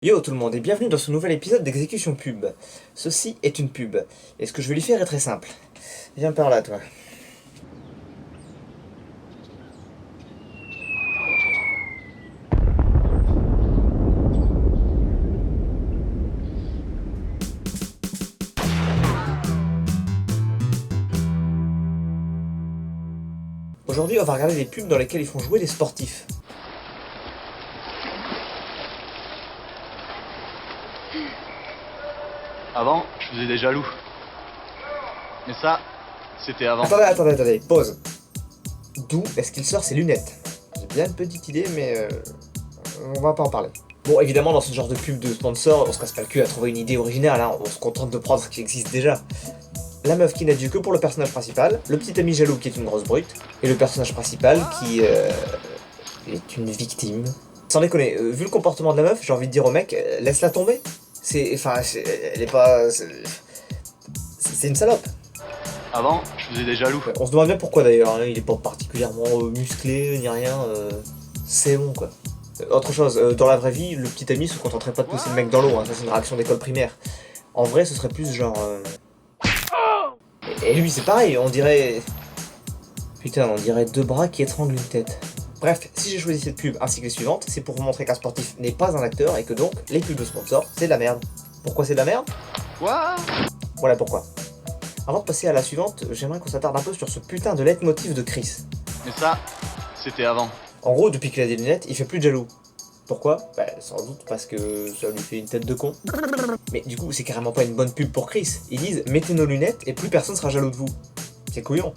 Yo tout le monde et bienvenue dans ce nouvel épisode d'Exécution Pub. Ceci est une pub, et ce que je vais lui faire est très simple. Viens par là toi. Aujourd'hui on va regarder des pubs dans lesquelles ils font jouer des sportifs. Avant, je faisais des jaloux. Mais ça, c'était avant. Attendez, pause. D'où est-ce qu'il sort ses lunettes? J'ai bien une petite idée mais on va pas en parler. Bon évidemment dans ce genre de pub de sponsor, on se casse pas le cul à trouver une idée originale, hein. On se contente de prendre ce qui existe déjà. La meuf qui n'a d'yeux que pour le personnage principal, le petit ami jaloux qui est une grosse brute, et le personnage principal qui est une victime. Sans déconner, vu le comportement de la meuf, j'ai envie de dire au mec, laisse-la tomber. Elle est pas... C'est une salope. Avant, je faisais des jaloux. On se demande bien pourquoi d'ailleurs, hein. Il est pas particulièrement musclé, ni rien, c'est bon quoi. Autre chose, dans la vraie vie, le petit ami se contenterait pas de pousser le mec dans l'eau, hein. Ça c'est une réaction d'école primaire. En vrai, ce serait plus genre... Et lui c'est pareil, on dirait... Putain, on dirait deux bras qui étranglent une tête. Bref, si j'ai choisi cette pub ainsi que les suivantes, c'est pour vous montrer qu'un sportif n'est pas un acteur et que donc, les pubs de sponsors, c'est de la merde. Pourquoi c'est de la merde? Quoi? Voilà pourquoi. Avant de passer à la suivante, j'aimerais qu'on s'attarde un peu sur ce putain de leitmotiv de Chris. Mais ça, c'était avant. En gros, depuis qu'il a des lunettes, il fait plus de jaloux. Pourquoi? Bah, sans doute parce que ça lui fait une tête de con. Mais du coup, c'est carrément pas une bonne pub pour Chris. Ils disent, mettez nos lunettes et plus personne sera jaloux de vous. C'est couillon.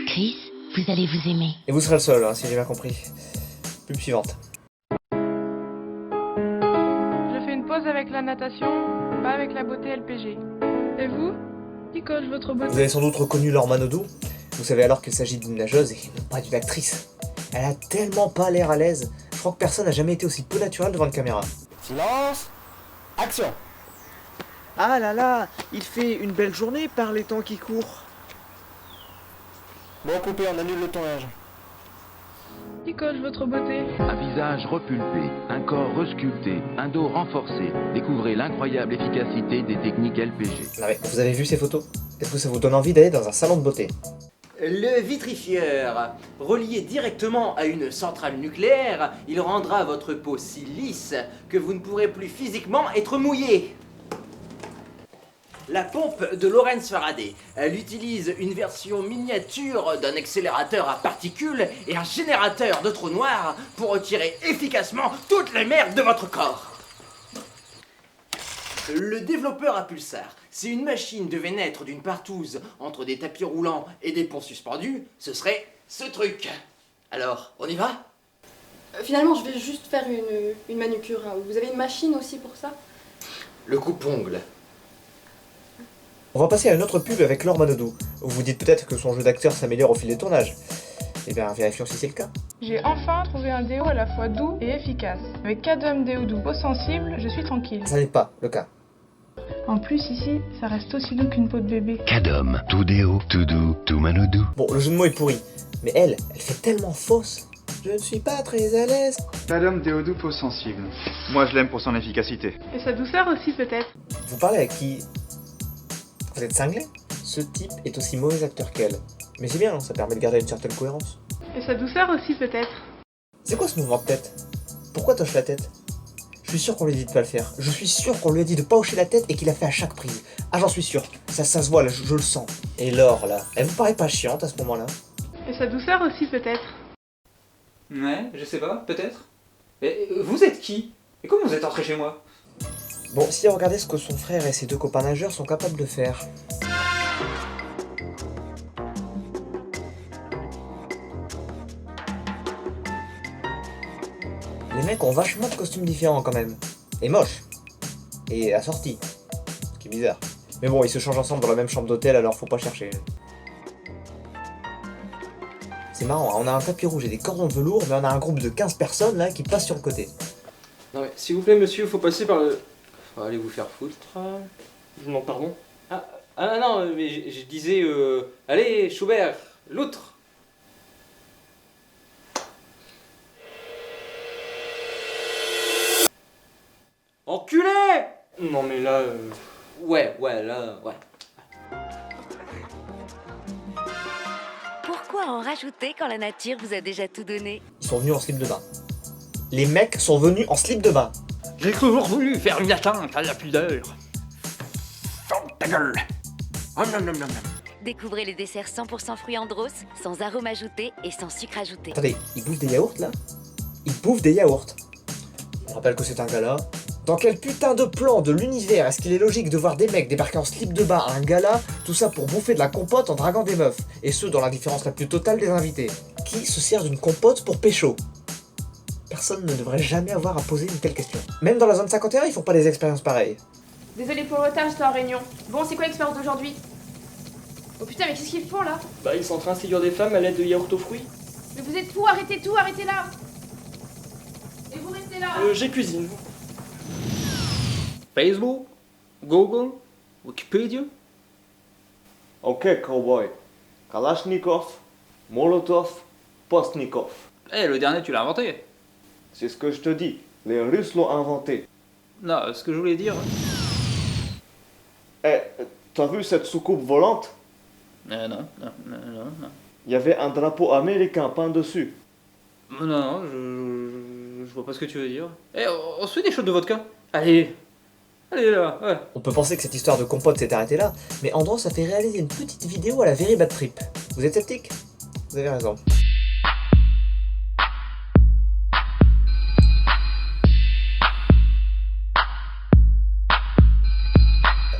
Chris, vous allez vous aimer. Et vous serez le seul, hein, si j'ai bien compris. Pub suivante. Je fais une pause avec la natation, pas avec la beauté LPG. Et vous? Qui coche votre Vous beauté? avez sans doute reconnu Laure Manodou. Vous savez alors qu'il s'agit d'une nageuse et non pas d'une actrice. Elle a tellement pas l'air à l'aise. Je crois que personne n'a jamais été aussi peu naturel devant une caméra. Silence. Action. Ah là là, il fait une belle journée par les temps qui courent. Bon, coupé, on annule le tournage. Qui coche votre beauté? Un visage repulpé, un corps resculpté, un dos renforcé. Découvrez l'incroyable efficacité des techniques LPG. Non mais, vous avez vu ces photos? Est-ce que ça vous donne envie d'aller dans un salon de beauté? Le vitrifieur, relié directement à une centrale nucléaire, il rendra votre peau si lisse que vous ne pourrez plus physiquement être mouillé. La pompe de Lawrence Faraday, elle utilise une version miniature d'un accélérateur à particules et un générateur de trous noirs pour retirer efficacement toutes les merdes de votre corps. Le développeur à pulsar, si une machine devait naître d'une partouze entre des tapis roulants et des ponts suspendus, ce serait ce truc. Alors, on y va? Finalement, je vais juste faire une manucure. Hein. Vous avez une machine aussi pour ça? Le coupe-ongle. On va passer à une autre pub avec Laure Manodou. Vous vous dites peut-être que son jeu d'acteur s'améliore au fil des tournages. Eh bien, vérifions si c'est le cas. J'ai enfin trouvé un déo à la fois doux et efficace. Avec Cadum déo doux, peau sensible, je suis tranquille. Ça n'est pas le cas. En plus ici, ça reste aussi doux qu'une peau de bébé. Cadom, tout déo, tout doux, tout manodou. Bon, le jeu de mots est pourri. Mais elle fait tellement fausse. Je ne suis pas très à l'aise. Madame Déodou peau sensible. Moi je l'aime pour son efficacité. Et sa douceur aussi peut-être. Vous parlez à qui? Vous êtes cinglé? Ce type est aussi mauvais acteur qu'elle. Mais c'est bien, hein, ça permet de garder une certaine cohérence. Et sa douceur aussi peut-être. C'est quoi ce mouvement de tête? Pourquoi t'hoches la tête? Je suis sûr qu'on lui a dit de pas le faire. Je suis sûr qu'on lui a dit de pas hocher la tête et qu'il a fait à chaque prise. Ah j'en suis sûr. Ça se voit là, je le sens. Et Laure là, elle vous paraît pas chiante à ce moment-là? Et sa douceur aussi peut-être. Ouais, je sais pas, peut-être. Et vous êtes qui? Et comment vous êtes entré chez moi? Bon, si regardez ce que son frère et ses deux copains nageurs sont capables de faire. Les mecs ont vachement de costumes différents quand même. Et moches. Et assortis. Ce qui est bizarre. Mais bon, ils se changent ensemble dans la même chambre d'hôtel, alors faut pas chercher. C'est marrant, hein, on a un tapis rouge et des cordons de velours, mais on a un groupe de 15 personnes là qui passent sur le côté. Non mais, s'il vous plaît monsieur, faut passer par le... Allez vous faire foutre. Je vous demande pardon. Ah non, mais je disais... Allez, Schubert, l'outre. Enculé! Non mais là... Ouais, là, ouais. Pourquoi en rajouter quand la nature vous a déjà tout donné? Ils sont venus en slip de bain. Les mecs sont venus en slip de bain. J'ai toujours voulu faire une atteinte à la pudeur. Ferme ta gueule. Découvrez les desserts 100% fruits Andros, sans arôme ajouté et sans sucre ajouté. Attendez, ils bouffent des yaourts là? Ils bouffent des yaourts. Je rappelle que c'est un gala. Dans quel putain de plan de l'univers est-ce qu'il est logique de voir des mecs débarquer en slip de bain à un gala, tout ça pour bouffer de la compote en draguant des meufs, et ce dans l'indifférence la plus totale des invités? Qui se sert d'une compote pour pécho? Personne ne devrait jamais avoir à poser une telle question. Même dans la zone 51, ils font pas des expériences pareilles. Désolé pour le retard, j'étais en réunion. Bon, c'est quoi l'expérience d'aujourd'hui? Oh putain, mais qu'est-ce qu'ils font là? Bah ils sont en train de séduire des femmes à l'aide de yaourt aux fruits. Mais vous êtes fous, arrêtez tout, arrêtez là! Et vous restez là! J'ai cuisine. Facebook, Google, Wikipédia. Ok, cowboy. Kalachnikov, Molotov, Postnikov. Eh, le dernier, tu l'as inventé. C'est ce que je te dis. Les Russes l'ont inventé. Non, ce que je voulais dire... Eh, t'as vu cette soucoupe volante? Non. Il y avait un drapeau américain peint dessus. Non, je vois pas ce que tu veux dire. Eh, on se fait des shots de vodka. Allez là, ouais. On peut penser que cette histoire de compote s'est arrêtée là, mais Andros a fait réaliser une petite vidéo à la Very Bad Trip. Vous êtes sceptique? Vous avez raison.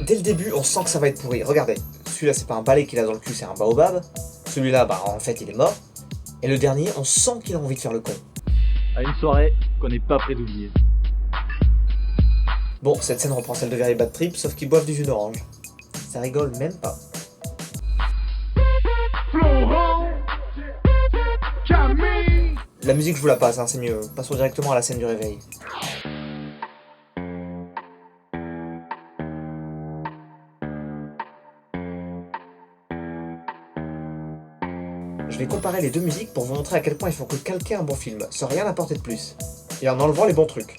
Dès le début, on sent que ça va être pourri. Regardez, celui-là c'est pas un balai qu'il a dans le cul, c'est un baobab. Celui-là, bah en fait il est mort. Et le dernier, on sent qu'il a envie de faire le con. À une soirée qu'on n'est pas prêt d'oublier. Bon, cette scène reprend celle de Very Bad Trip, sauf qu'ils boivent du jus d'orange. Ça rigole même pas. La musique je vous la passe, hein, c'est mieux. Passons directement à la scène du réveil. Je vais comparer les deux musiques pour vous montrer à quel point il faut que calquer un bon film, sans rien apporter de plus. Et en enlevant les bons trucs.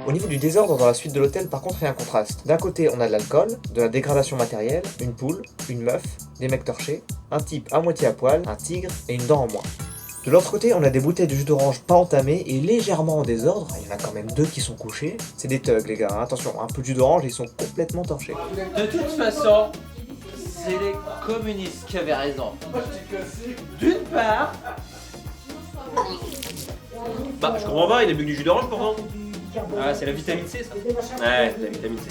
Au niveau du désordre dans la suite de l'hôtel, par contre, il y a un contraste. D'un côté, on a de l'alcool, de la dégradation matérielle, une poule, une meuf, des mecs torchés, un type à moitié à poil, un tigre et une dent en moins. De l'autre côté, on a des bouteilles de jus d'orange pas entamées et légèrement en désordre. Il y en a quand même deux qui sont couchés. C'est des thugs, les gars, hein. Attention, un peu de jus d'orange et ils sont complètement torchés. De toute façon, c'est les communistes qui avaient raison. D'une part... Bah je comprends pas, il a bu du jus d'orange pourtant. Ah, c'est la vitamine C, ça. Ouais, la vitamine C.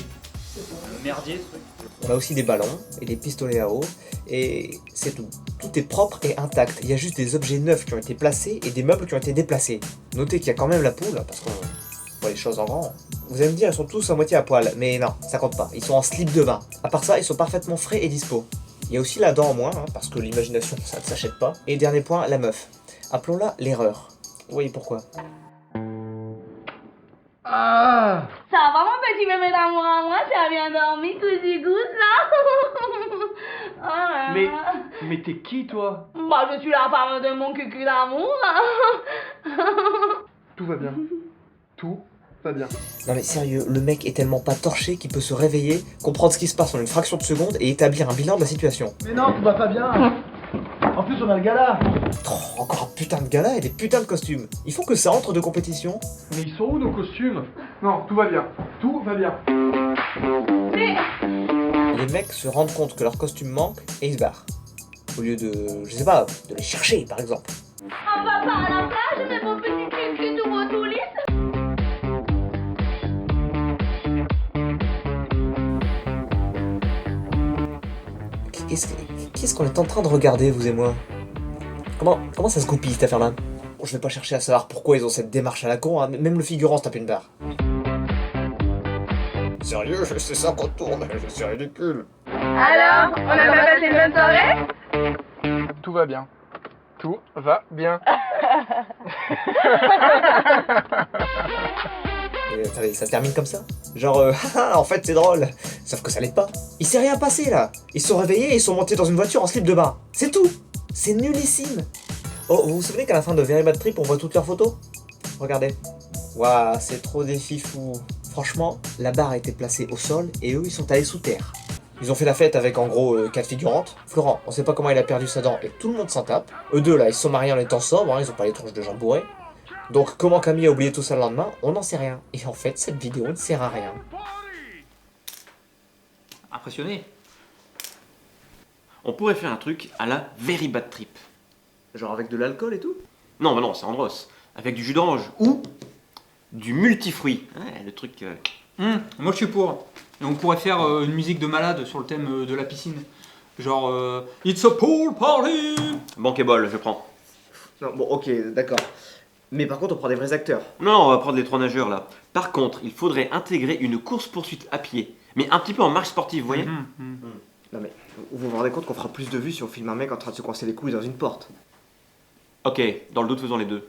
Merdier, ce truc. On a aussi des ballons et des pistolets à eau, et c'est tout. Tout est propre et intact. Il y a juste des objets neufs qui ont été placés et des meubles qui ont été déplacés. Notez qu'il y a quand même la poule, parce qu'on voit les choses en grand. Vous allez me dire, ils sont tous à moitié à poil, mais non, ça compte pas. Ils sont en slip de bain. À part ça, ils sont parfaitement frais et dispo. Il y a aussi la dent en moins, hein, parce que l'imagination, ça ne s'achète pas. Et dernier point, la meuf. Appelons-la l'erreur. Vous voyez pourquoi? Ça va mon petit bébé d'amour à moi, tu as bien dormi, cousi gousse là? Mais t'es qui toi? Bah je suis la femme de mon cucu d'amour. Tout va bien. Tout va bien. Non mais sérieux, le mec est tellement pas torché qu'il peut se réveiller, comprendre ce qui se passe en une fraction de seconde et établir un bilan de la situation. Mais non, tout va pas bien. En plus on a le gala. Oh, encore un putain de gala et des putains de costumes. Il faut que ça entre de compétition. Mais ils sont où nos costumes? Non, tout va bien. Tout va bien. Les mecs se rendent compte que leur costume manque et ils se barrent. Au lieu de, je sais pas, de les chercher par exemple. Un papa à la plage, mais mon petit cucu tout beau tout lisse. Qu'est-ce qu'on est en train de regarder, vous et moi? Comment ça se goupille cette affaire-là? Bon, je vais pas chercher à savoir pourquoi ils ont cette démarche à la con, hein. Même le figurant se tape une barre. Sérieux, c'est ça qu'on tourne, c'est ridicule. Alors, on a pas passé une bonne soirée? Tout va bien. Tout va bien. Et attendez, ça se termine comme ça? Genre, haha, en fait c'est drôle. Sauf que ça l'est pas. Il s'est rien passé là. Ils se sont réveillés et ils sont montés dans une voiture en slip de bain. C'est tout. C'est nullissime. Oh, vous vous souvenez qu'à la fin de Very Bad Trip, on voit toutes leurs photos? Regardez. Waouh, c'est trop des fifous. Franchement, la barre a été placée au sol et eux ils sont allés sous terre. Ils ont fait la fête avec en gros 4 figurantes. Florent, on sait pas comment il a perdu sa dent et tout le monde s'en tape. Eux deux là, ils se sont mariés en étant sobres, hein, ils ont pas les tronches de jambes bourrées. Donc comment Camille a oublié tout ça le lendemain, on n'en sait rien. Et en fait, cette vidéo ne sert à rien. Impressionné. On pourrait faire un truc à la Very Bad Trip. Genre avec de l'alcool et tout? Non, bah non, c'est Andros. Avec du jus d'orange ou du multifruit. Ouais, le truc... Moi je suis pour. Et on pourrait faire une musique de malade sur le thème de la piscine. Genre It's a pool party. Bankable, je prends. Non, bon, ok, d'accord. Mais par contre, on prend des vrais acteurs. Non, on va prendre les 3 nageurs là. Par contre, il faudrait intégrer une course-poursuite à pied. Mais un petit peu en marche sportive, vous voyez. Non mais, vous vous rendez compte qu'on fera plus de vues si on filme un mec en train de se coincer les couilles dans une porte? Ok, dans le doute, faisons les deux.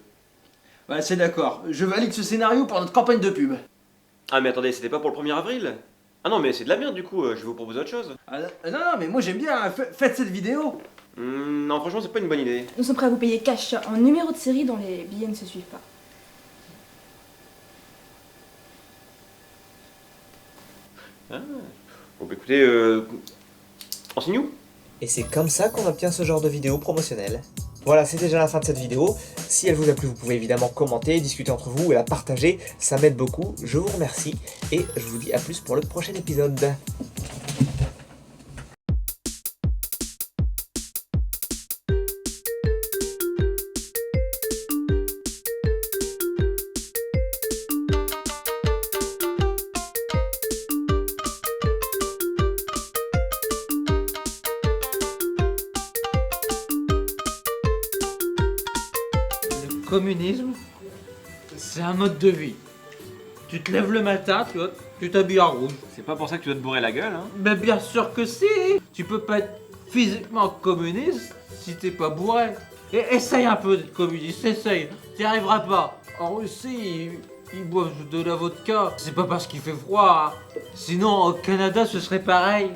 Ouais, c'est d'accord. Je valide ce scénario pour notre campagne de pub. Ah mais attendez, c'était pas pour le 1er avril? Ah non, mais c'est de la merde du coup, je vais vous proposer autre chose. Non, mais moi j'aime bien, faites cette vidéo. Non, franchement, c'est pas une bonne idée. Nous sommes prêts à vous payer cash en numéro de série dont les billets ne se suivent pas. Ah. Bon bah écoutez, enseigne-nous. Et c'est comme ça qu'on obtient ce genre de vidéo promotionnelle. Voilà, c'est déjà la fin de cette vidéo. Si elle vous a plu, vous pouvez évidemment commenter, discuter entre vous et la partager. Ça m'aide beaucoup. Je vous remercie et je vous dis à plus pour le prochain épisode. Le communisme, c'est un mode de vie. Tu te lèves le matin, tu vois, tu t'habilles en rouge. C'est pas pour ça que tu dois te bourrer la gueule, hein. Mais bien sûr que si. Tu peux pas être physiquement communiste si t'es pas bourré. Et essaye un peu d'être communiste, essaye. T'y arriveras pas. En Russie, ils boivent de la vodka. C'est pas parce qu'il fait froid, hein. Sinon, au Canada, ce serait pareil.